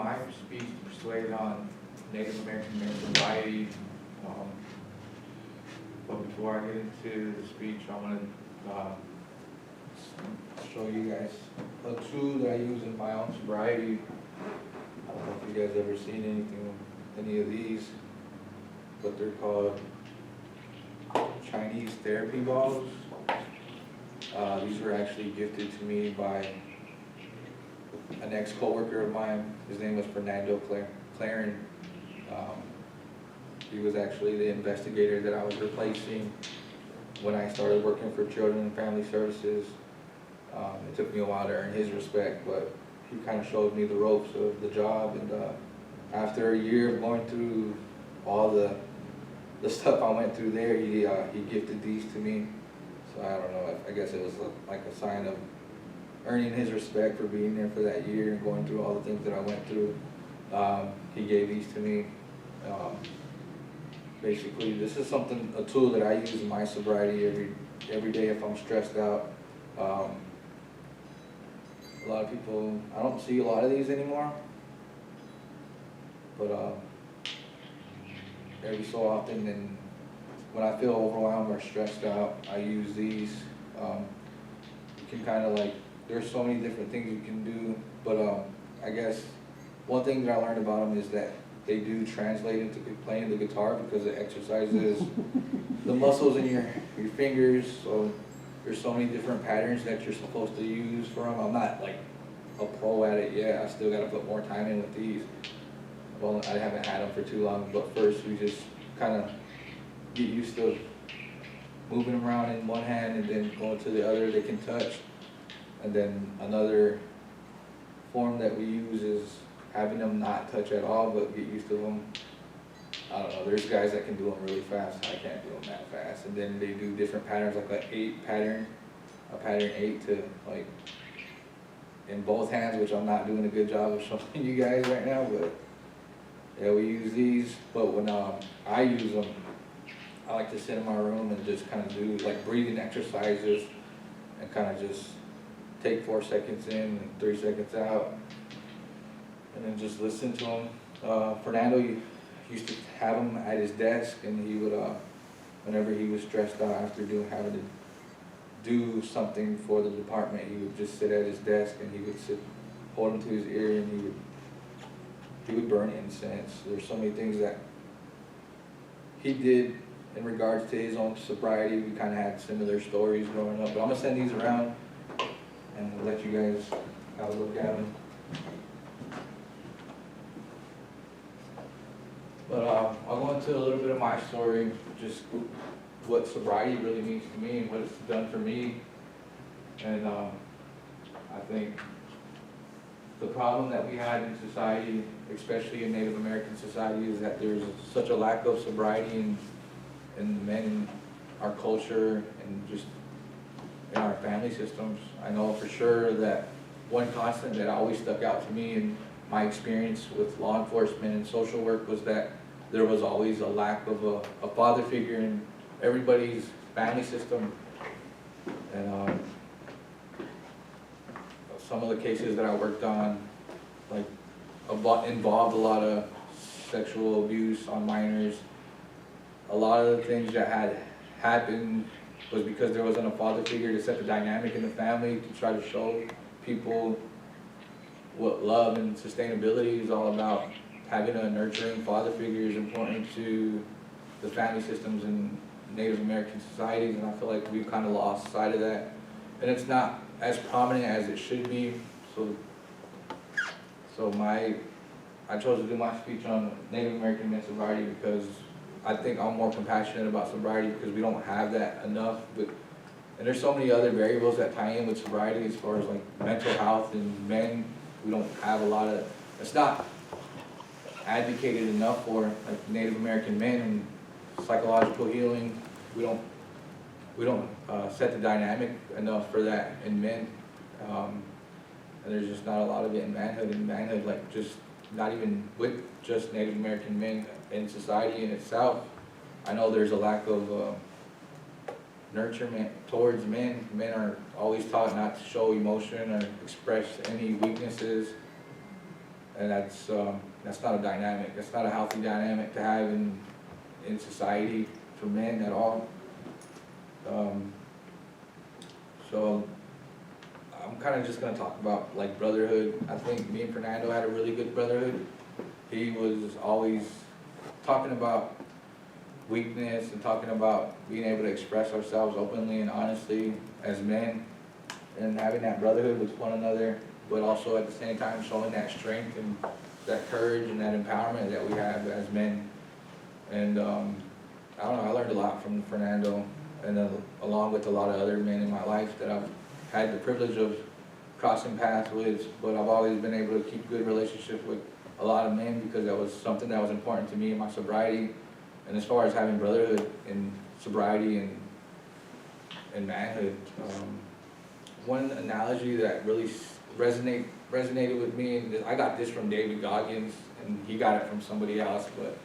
my speech to persuade on Native American men's sobriety. But before I get into the speech, I want to show you guys a tool that I use in my own sobriety. I don't know if you guys ever seen any of these, but they're called Chinese therapy balls. These were actually gifted to me by an ex-coworker of mine. His name was Fernando Claren. He was actually the investigator that I was replacing when I started working for Children and Family Services. It took me a while to earn his respect, but he kind of showed me the ropes of the job. And after a year of going through all the stuff I went through there, he gifted these to me. So I don't know, I guess it was like a sign of earning his respect for being there for that year and going through all the things that I went through. He gave these to me. Basically, this is a tool that I use in my sobriety every day if I'm stressed out. A lot of people, I don't see a lot of these anymore, but every so often, and when I feel overwhelmed or stressed out, I use these. You can kind of there's so many different things you can do, but I guess one thing that I learned about them is that they do translate into playing the guitar because it exercises the muscles in your fingers. So there's so many different patterns that you're supposed to use for them. I'm not a pro at it yet. I still got to put more time in with these. Well, I haven't had them for too long, but first we just kind of get used to moving them around in one hand and then going to the other. They can touch. And then another form that we use is having them not touch at all, but get used to them. I don't know, there's guys that can do them really fast. I can't do them that fast. And then they do different patterns, like a pattern 8 to in both hands, which I'm not doing a good job of showing you guys right now, but yeah, we use these. But when I use them, I like to sit in my room and just kind of do breathing exercises and kind of just take 4 seconds in and 3 seconds out, and then just listen to him. Fernando used to have him at his desk, and he would, whenever he was stressed out after having to do something for the department, he would just sit at his desk and he would hold him to his ear, and he would burn incense. There's so many things that he did in regards to his own sobriety. We kind of had similar stories growing up, but I'm gonna send these around and let you guys have a look at them. But I'll go into a little bit of my story, just what sobriety really means to me and what it's done for me. And I think the problem that we had in society, especially in Native American society, is that there's such a lack of sobriety in the men in our culture and just in our family systems. I know for sure that one constant that always stuck out to me in my experience with law enforcement and social work was that there was always a lack of a father figure in everybody's family system. And some of the cases that I worked on involved a lot of sexual abuse on minors. A lot of the things that had happened was because there wasn't a father figure to set the dynamic in the family, to try to show people what love and sustainability is all about. Having a nurturing father figure is important to the family systems in Native American societies, and I feel like we've kind of lost sight of that. And it's not as prominent as it should be. So I chose to do my speech on Native American men's sobriety because I think I'm more compassionate about sobriety because we don't have that enough. And there's so many other variables that tie in with sobriety as far as mental health and men. We don't have a lot of, it's not advocated enough for Native American men and psychological healing. We don't set the dynamic enough for that in men. And there's just not a lot of it in manhood, just not even with just Native American men in society in itself. I know there's a lack of nurturement towards men. Men are always taught not to show emotion or express any weaknesses. And that's not a dynamic, that's not a healthy dynamic to have in society for men at all. So I'm kind of just gonna talk about like brotherhood. I think me and Fernando had a really good brotherhood. He was always talking about weakness and talking about being able to express ourselves openly and honestly as men, and having that brotherhood with one another, but also at the same time showing that strength and that courage and that empowerment that we have as men. And I don't know, I learned a lot from Fernando, and along with a lot of other men in my life that I've had the privilege of crossing paths with, but I've always been able to keep good relationships with a lot of men because that was something that was important to me in my sobriety. And as far as having brotherhood and sobriety and manhood, one analogy that really resonated with me, and I got this from David Goggins, and he got it from somebody else, but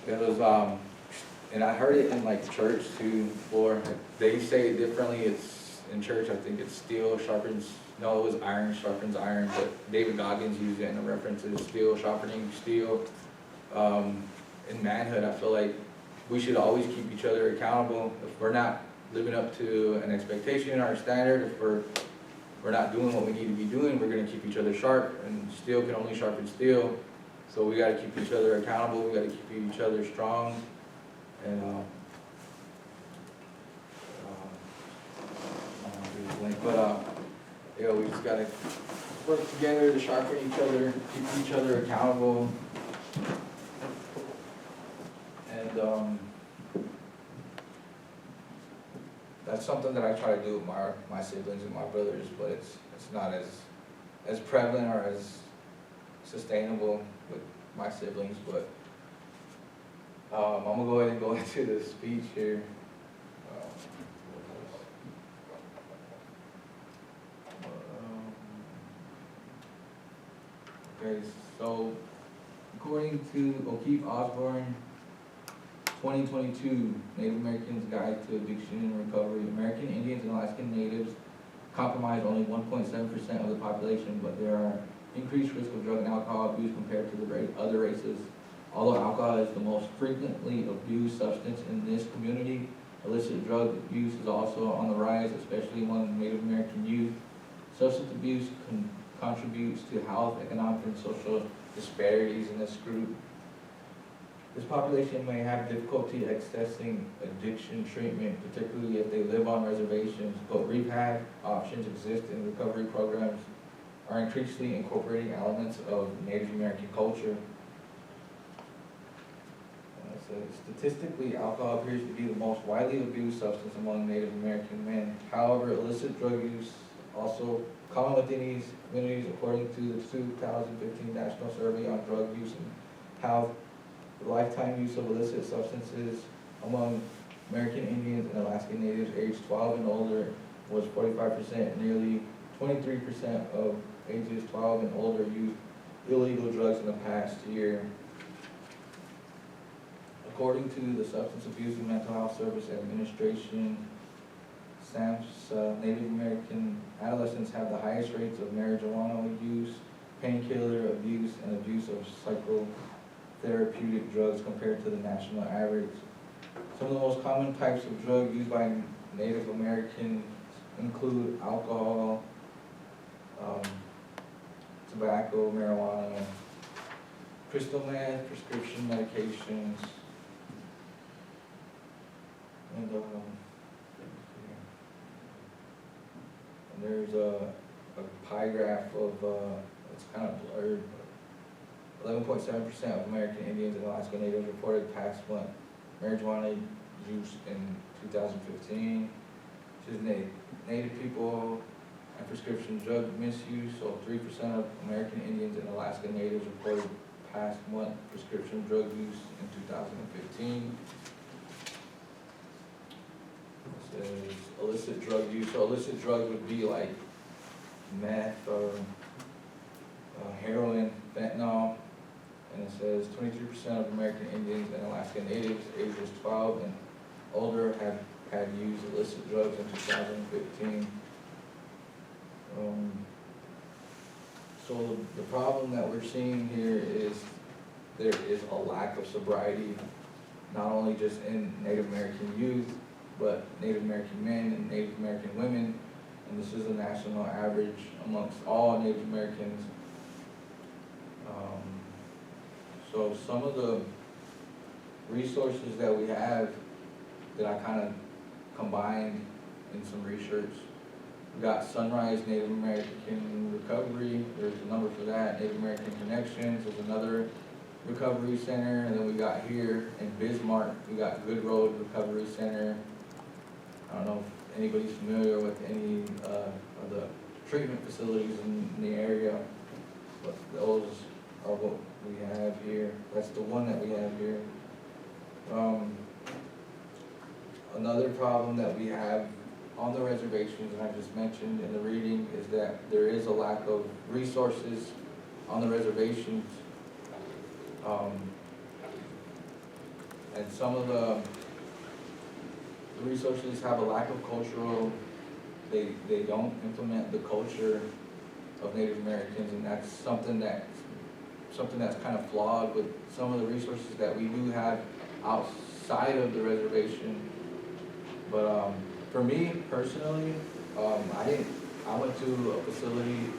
it was, and I heard it in like church too before. They say it differently. It's in church, I think it's steel sharpens, no, it was iron sharpens iron, but David Goggins used it in a reference to steel sharpening steel. In manhood, I feel like we should always keep each other accountable. If we're not living up to an expectation or a standard, if we're not doing what we need to be doing, we're gonna keep each other sharp, and steel can only sharpen steel. So we gotta keep each other accountable, we gotta keep each other strong, and we just gotta work together to sharpen each other, keep each other accountable. And that's something that I try to do with my siblings and my brothers, but it's not as prevalent or as sustainable with my siblings. But I'm gonna go ahead and go into the speech here. Okay, so according to O'Keefe Osborne, 2022 Native Americans Guide to Addiction and Recovery, American Indians and Alaskan Natives comprise only 1.7% of the population, but there are increased risk of drug and alcohol abuse compared to the other races. Although alcohol is the most frequently abused substance in this community, illicit drug abuse is also on the rise, especially among Native American youth. Substance abuse contributes to health, economic, and social disparities in this group. This population may have difficulty accessing addiction treatment, particularly if they live on reservations, but rehab options exist and recovery programs are increasingly incorporating elements of Native American culture. So statistically, alcohol appears to be the most widely abused substance among Native American men. However, illicit drug use also common within these communities, according to the 2015 National Survey on Drug Use and Health. The lifetime use of illicit substances among American Indians and Alaskan Natives aged 12 and older was 45%. Nearly 23% of ages 12 and older used illegal drugs in the past year. According to the Substance Abuse and Mental Health Service Administration, SAMHSA, Native American adolescents have the highest rates of marijuana use, painkiller abuse, and abuse of psychotherapeutic drugs compared to the national average. Some of the most common types of drugs used by Native Americans include alcohol, tobacco, marijuana, crystal meth, prescription medications, and there's a pie graph of, it's kind of blurred, but 11.7% of American Indians and Alaska Natives reported past month marijuana use in 2015. Which is Native people and prescription drug misuse. So 3% of American Indians and Alaska Natives reported past month prescription drug use in 2015. It says illicit drug use. So illicit drugs would be like meth or heroin, fentanyl. And it says 23% of American Indians and Alaska Natives ages 12 and older have had used illicit drugs in 2015. So the problem that we're seeing here is there is a lack of sobriety, not only just in Native American youth, but Native American men and Native American women, and this is a national average amongst all Native Americans. So some of the resources that we have that I kind of combined in some research. We got Sunrise Native American Recovery, there's a number for that. Native American Connections, there's another recovery center. And then we got here in Bismarck, we got Good Road Recovery Center. I don't know if anybody's familiar with any of the treatment facilities in the area, but those are what we have here. That's the one that we have here. Another problem that we have on the reservations, and I just mentioned in the reading, is that there is a lack of resources on the reservations. And some of the resources have a lack of cultural, they don't implement the culture of Native Americans, and that's something that's kind of flawed with some of the resources that we do have outside of the reservation. But for me personally, I went to a facility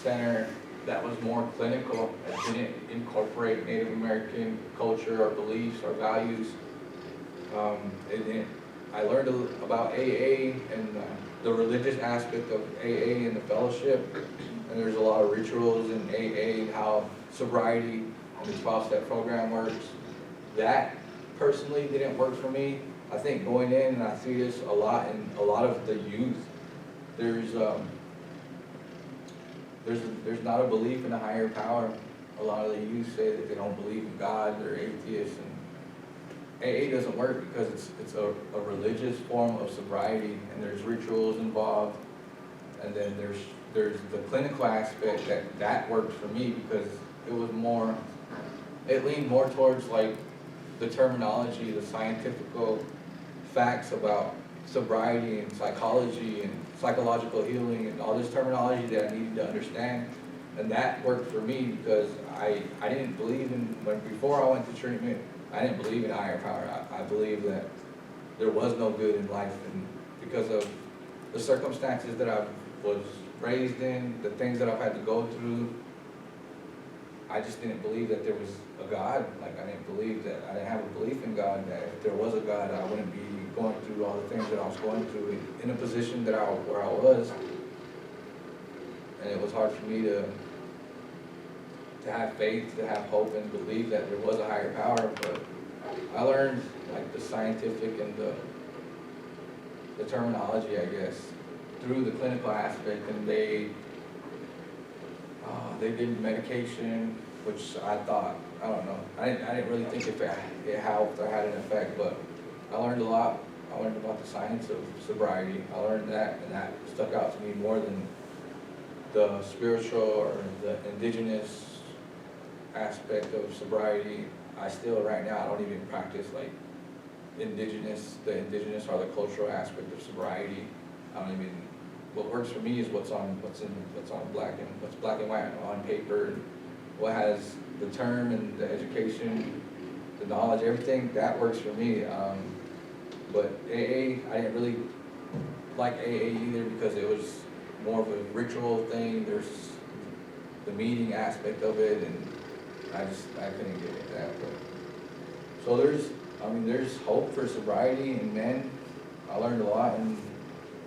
center that was more clinical, that didn't incorporate Native American culture or beliefs or values. I learned about AA and the religious aspect of AA and the fellowship, and there's a lot of rituals in AA and how sobriety and the 12-step program works. That personally didn't work for me. I think going in, and I see this a lot in a lot of the youth, there's not a belief in a higher power. A lot of the youth say that they don't believe in God, they're atheists, and AA doesn't work because it's a religious form of sobriety, and there's rituals involved, and then there's the clinical aspect that worked for me because it leaned more towards like the terminology, the scientific facts about sobriety and psychology and psychological healing and all this terminology that I needed to understand. And that worked for me because I didn't believe before I went to treatment, I didn't believe in a higher power. I believed that there was no good in life, and because of the circumstances that I was raised in, the things that I've had to go through, I just didn't believe that there was a God. Like I didn't have a belief in God, that if there was a God, I wouldn't be going through all the things that I was going through in a position where I was. And it was hard for me to have faith, to have hope, and believe that there was a higher power. But I learned like the scientific and the terminology, I guess, through the clinical aspect, and they did medication, which I thought, I don't know, I didn't really think if it helped or had an effect, but I learned a lot. I learned about the science of sobriety. I learned that, and that stuck out to me more than the spiritual or the indigenous aspect of sobriety. I still, right now, I don't even practice like the indigenous or the cultural aspect of sobriety. I don't even, what works for me is what's black and white on paper, and what has the term and the education, the knowledge, everything that works for me. But AA, I didn't really like AA either because it was more of a ritual thing. There's the meeting aspect of it, and I couldn't get with that. But so there's hope for sobriety in men. I learned a lot in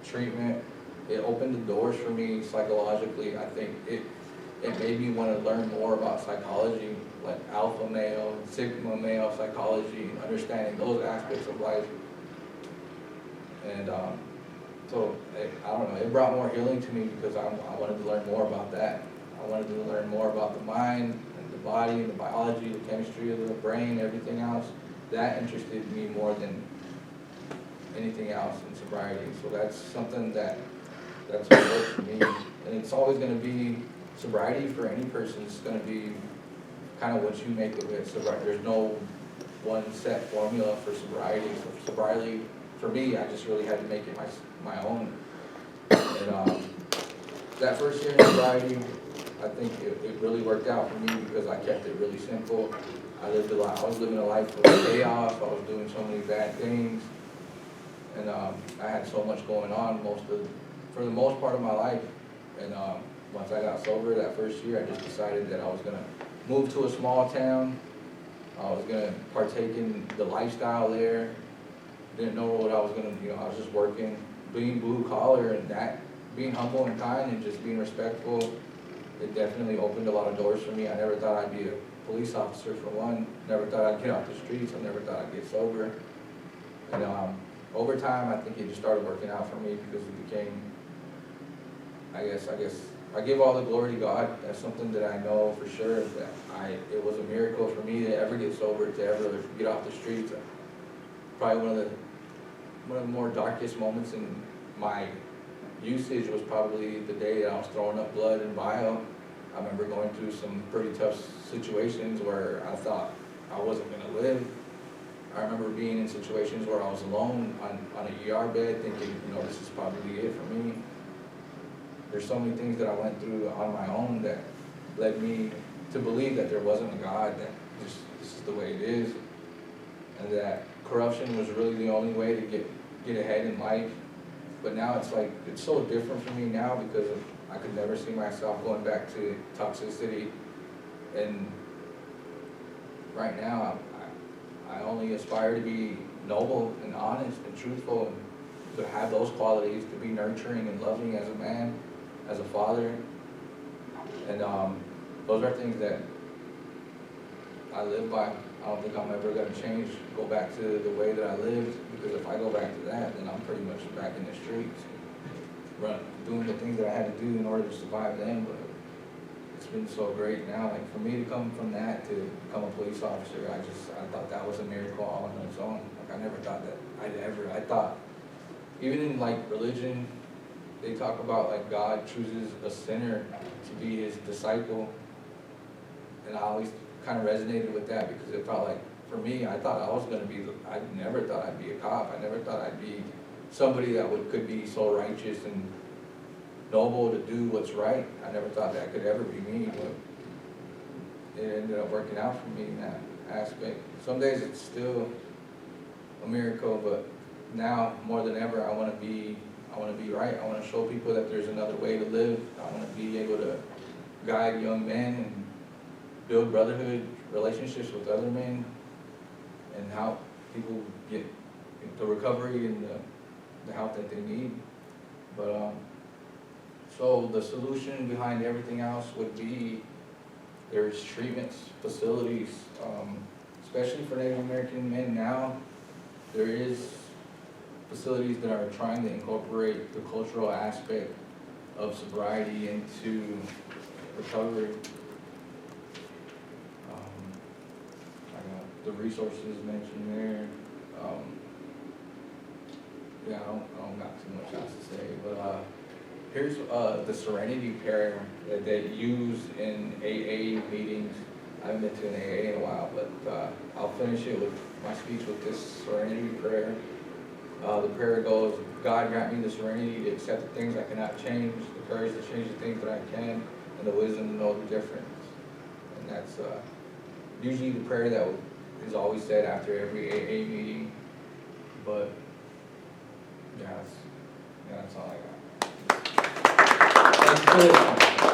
treatment. It opened the doors for me psychologically. I think it made me want to learn more about psychology, like alpha male, sigma male psychology, and understanding those aspects of life. And so I don't know, it brought more healing to me because I wanted to learn more about that. I wanted to learn more about the mind and the body and the biology, the chemistry of the brain, everything else. That interested me more than anything else in sobriety. So that's something that's what works for me. And it's always going to be, sobriety for any person is going to be kind of what you make of it. Sobriety, there's no one set formula for sobriety. So sobriety, for me, I just really had to make it my own. And that first year in sobriety, I think it really worked out for me because I kept it really simple. I was living a life of chaos, I was doing so many bad things, and I had so much going on for the most part of my life. And once I got sober that first year, I just decided that I was gonna move to a small town. I was gonna partake in the lifestyle there. Didn't know what I was gonna, I was just working, being blue collar, and that, being humble and kind and just being respectful. It definitely opened a lot of doors for me. I never thought I'd be a police officer for one. Never thought I'd get off the streets. I never thought I'd get sober. And over time, I think it just started working out for me because it became, I guess, I give all the glory to God. That's something that I know for sure, that it was a miracle for me to ever get sober, to ever get off the streets. Probably one of the more darkest moments in my usage was probably the day that I was throwing up blood and bile. I remember going through some pretty tough situations where I thought I wasn't gonna live. I remember being in situations where I was alone on an ER bed thinking, this is probably it for me. There's so many things that I went through on my own that led me to believe that there wasn't a God, that this is the way it is, and that corruption was really the only way to get ahead in life. But now it's so different for me now because I could never see myself going back to toxicity. And right now, I only aspire to be noble and honest and truthful, and to have those qualities, to be nurturing and loving as a man, as a father. And those are things that I live by. I don't think I'm ever going to change, go back to the way that I lived, because if I go back to that, then I'm pretty much back in the streets, doing the things that I had to do in order to survive then. But it's been so great now. Like, for me to come from that to become a police officer, I thought that was a miracle all on its own. Like, I never thought that I thought, even in like religion, they talk about like God chooses a sinner to be his disciple. And I always kind of resonated with that because it felt like, for me, I thought I was going to be, I never thought I'd be a cop. I never thought I'd be somebody that could be so righteous and noble to do what's right. I never thought that could ever be me, but it ended up working out for me in that aspect. Some days it's still a miracle, but now more than ever, I want to be right. I want to show people that there's another way to live. I want to be able to guide young men and build brotherhood relationships with other men, and how people get the recovery and the help that they need. But so the solution behind everything else would be, there's treatments, facilities, especially for Native American men now. There is facilities that are trying to incorporate the cultural aspect of sobriety into recovery. The resources mentioned there. Yeah, I don't got too much else to say, but here's the Serenity Prayer that they use in AA meetings. I haven't been to an AA in a while, but I'll finish it with my speech with this Serenity Prayer. The prayer goes, God grant me the serenity to accept the things I cannot change, the courage to change the things that I can, and the wisdom to know the difference. And that's usually the prayer that is always said after every AA meeting. But yeah, that's all I got. Thanks for listening.